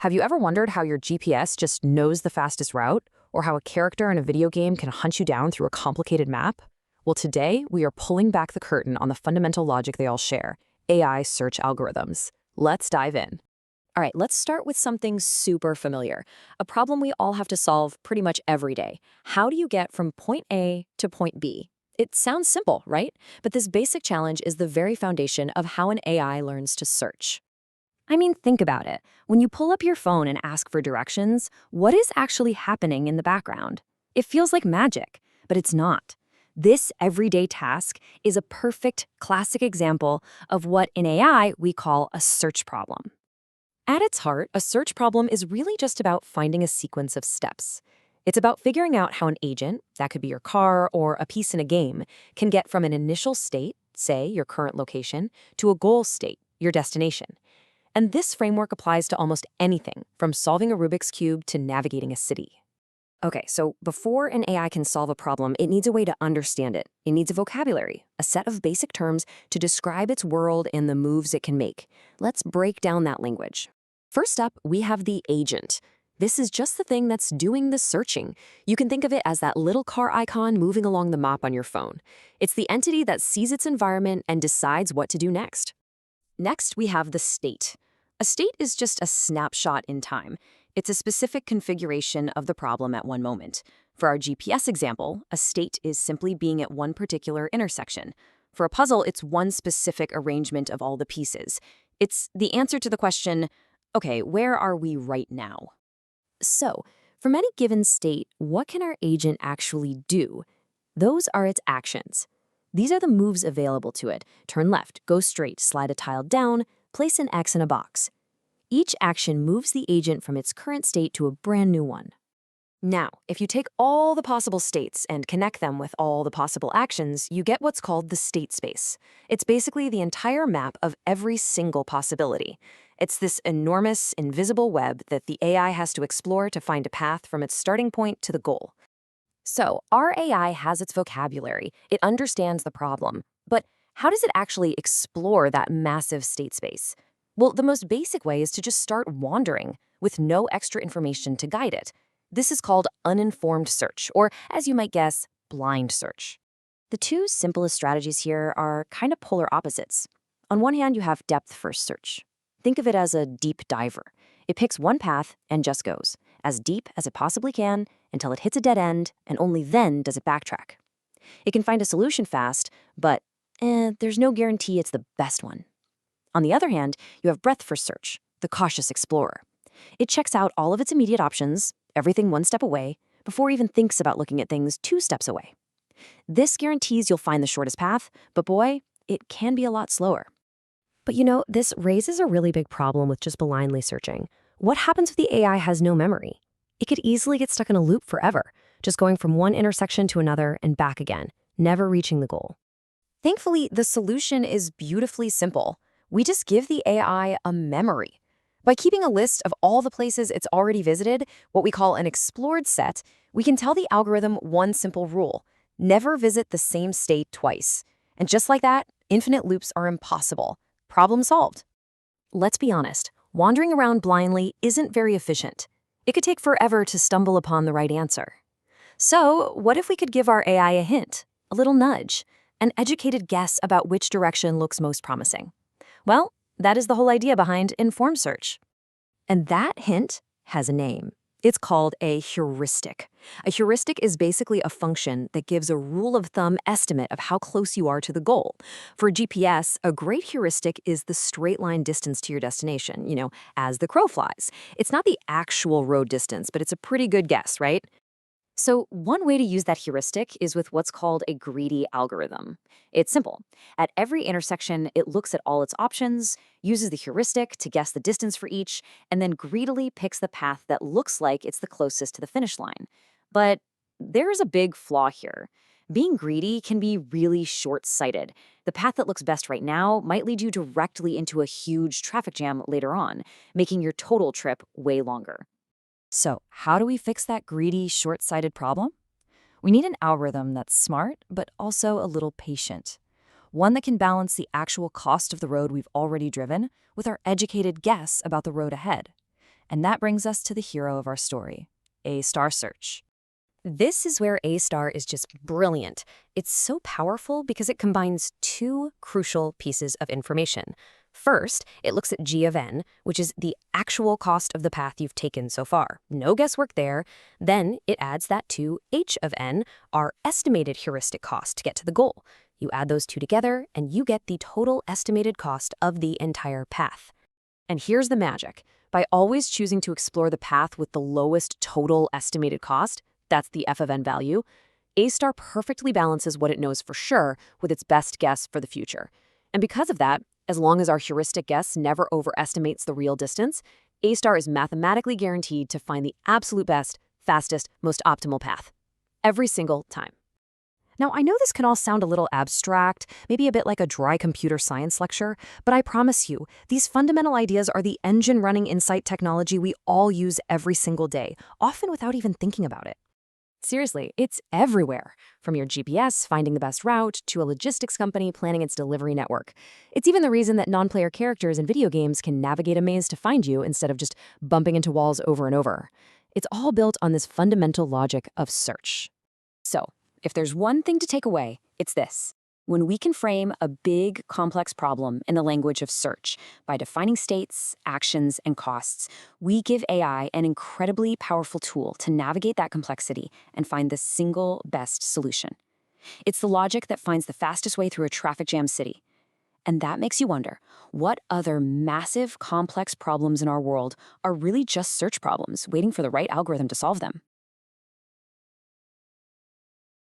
Have you ever wondered how your GPS just knows the fastest route, or how a character in a video game can hunt you down through a complicated map? Well, today we are pulling back the curtain on the fundamental logic they all share: AI search algorithms. Let's dive in. All right, let's start with something super familiar, a problem we all have to solve pretty much every day. How do you get from point A to point B? It sounds simple, right? But this basic challenge is the very foundation of how an AI learns to search. I mean, think about it. When you pull up your phone and ask for directions, what is actually happening in the background? It feels like magic, but it's not. This everyday task is a perfect classic example of what in AI we call a search problem. At its heart, a search problem is really just about finding a sequence of steps. It's about figuring out how an agent, that could be your car or a piece in a game, can get from an initial state, say your current location, to a goal state, your destination. And this framework applies to almost anything, from solving a Rubik's Cube to navigating a city. Okay, so before an AI can solve a problem, it needs a way to understand it. It needs a vocabulary, a set of basic terms to describe its world and the moves it can make. Let's break down that language. First up, we have the agent. This is just the thing that's doing the searching. You can think of it as that little car icon moving along the map on your phone. It's the entity that sees its environment and decides what to do next. Next, we have the state. A state is just a snapshot in time. It's a specific configuration of the problem at one moment. For our GPS example, a state is simply being at one particular intersection. For a puzzle, it's one specific arrangement of all the pieces. It's the answer to the question, okay, where are we right now? So, from any given state, what can our agent actually do? Those are its actions. These are the moves available to it. Turn left, go straight, slide a tile down, place an X in a box. Each action moves the agent from its current state to a brand new one. Now, if you take all the possible states and connect them with all the possible actions, you get what's called the state space. It's basically the entire map of every single possibility. It's this enormous, invisible web that the AI has to explore to find a path from its starting point to the goal. So, our AI has its vocabulary. It understands the problem. But how does it actually explore that massive state space? Well, the most basic way is to just start wandering, with no extra information to guide it. This is called uninformed search, or as you might guess, blind search. The two simplest strategies here are kind of polar opposites. On one hand, you have depth-first search. Think of it as a deep diver. It picks one path and just goes, as deep as it possibly can until it hits a dead end, and only then does it backtrack. It can find a solution fast, but there's no guarantee it's the best one. On the other hand, you have breadth-first search, the cautious explorer. It checks out all of its immediate options, everything one step away, before it even thinks about looking at things 2 steps away. This guarantees you'll find the shortest path, but boy, it can be a lot slower. But this raises a really big problem with just blindly searching. What happens if the AI has no memory? It could easily get stuck in a loop forever, just going from one intersection to another and back again, never reaching the goal. Thankfully, the solution is beautifully simple. We just give the AI a memory. By keeping a list of all the places it's already visited, what we call an explored set, we can tell the algorithm one simple rule: never visit the same state twice. And just like that, infinite loops are impossible. Problem solved. Let's be honest, wandering around blindly isn't very efficient. It could take forever to stumble upon the right answer. So, what if we could give our AI a hint, a little nudge, an educated guess about which direction looks most promising? Well, that is the whole idea behind informed search. And that hint has a name. It's called a heuristic. A heuristic is basically a function that gives a rule of thumb estimate of how close you are to the goal. For GPS, a great heuristic is the straight line distance to your destination, as the crow flies. It's not the actual road distance, but it's a pretty good guess, right? So one way to use that heuristic is with what's called a greedy algorithm. It's simple. At every intersection, it looks at all its options, uses the heuristic to guess the distance for each, and then greedily picks the path that looks like it's the closest to the finish line. But there's a big flaw here. Being greedy can be really short-sighted. The path that looks best right now might lead you directly into a huge traffic jam later on, making your total trip way longer. So, how do we fix that greedy, short-sighted problem? We need an algorithm that's smart, but also a little patient. One that can balance the actual cost of the road we've already driven with our educated guess about the road ahead. And that brings us to the hero of our story, A-star search. This is where A-star is just brilliant. It's so powerful because it combines two crucial pieces of information. First, it looks at G of n, which is the actual cost of the path you've taken so far. No guesswork there. Then it adds that to H of n, our estimated heuristic cost to get to the goal. You add those two together, and you get the total estimated cost of the entire path. And here's the magic. By always choosing to explore the path with the lowest total estimated cost, that's the f of n value, A-star perfectly balances what it knows for sure with its best guess for the future. And because of that, as long as our heuristic guess never overestimates the real distance, A-star is mathematically guaranteed to find the absolute best, fastest, most optimal path. Every single time. Now, I know this can all sound a little abstract, maybe a bit like a dry computer science lecture, but I promise you, these fundamental ideas are the engine-running insight technology we all use every single day, often without even thinking about it. Seriously, it's everywhere, from your GPS finding the best route to a logistics company planning its delivery network. It's even the reason that non-player characters in video games can navigate a maze to find you instead of just bumping into walls over and over. It's all built on this fundamental logic of search. So, if there's one thing to take away, it's this. When we can frame a big, complex problem in the language of search by defining states, actions, and costs, we give AI an incredibly powerful tool to navigate that complexity and find the single best solution. It's the logic that finds the fastest way through a traffic jam city. And that makes you wonder, what other massive, complex problems in our world are really just search problems waiting for the right algorithm to solve them?